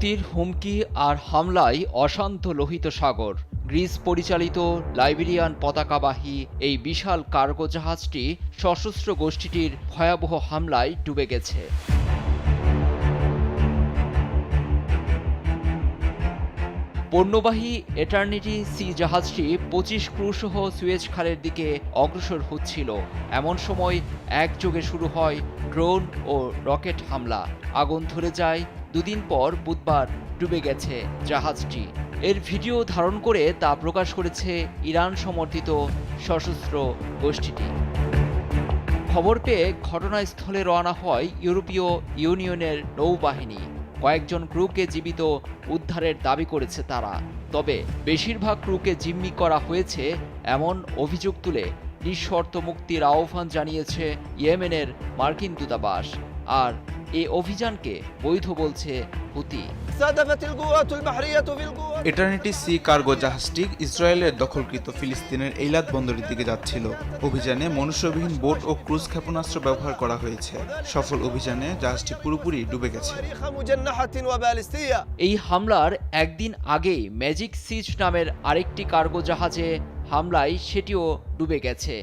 ক্ষতির হুমকি আর হামলায় অশান্ত লোহিত সাগর। গ্রিস পরিচালিত লাইবেরিয়ান পতাকাবাহী এই বিশাল কার্গো জাহাজটি সশস্ত্র গোষ্ঠীটির ভয়াবহ হামলায় ডুবে গেছে। পণ্যবাহী এটার্নিটি সি জাহাজটি ২৫ ক্রুসহ সুয়েজ খালের দিকে অগ্রসর হচ্ছিল। এমন সময় একযোগে শুরু হয় ড্রোন ও রকেট হামলা। আগুন ধরে যায়। দুদিন পর বুধবার ডুবে গেছে জাহাজটি। এর ভিডিও ধারণ করে তা প্রকাশ করেছে ইরান সমর্থিত সশস্ত্র গোষ্ঠীটি। খবর পেয়ে ঘটনাস্থলে রওনা হয় ইউরোপীয় ইউনিয়নের নৌবাহিনী। কয়েকজন ক্রুকে জীবিত উদ্ধারের দাবি করেছে তারা। তবে বেশিরভাগ ক্রুকে জিম্মি করা হয়েছে এমন অভিযোগ তুলে নিঃশর্ত মুক্তির আহ্বান জানিয়েছে ইয়েমেনের মার্কিন দূতাবাস। আর এই অভিযানকে বৈধ বলছে হুতি। এটার্নিটি সি কার্গো জাহাজটি ইসরায়েলের দখলকৃত ফিলিস্তিনের এইলাত বন্দরের দিকে যাচ্ছিল। অভিযানে মনুষ্যবিহীন বোট ও ক্রুজ ক্ষেপণাস্ত্র ব্যবহার করা হয়েছে। সফল অভিযানে জাহাজটি পুরোপুরি ডুবে গেছে। এই হামলার একদিন আগেই ম্যাজিক সিজ নামের আরেকটি কার্গো জাহাজে হামলায় সেটিও ডুবে গেছে।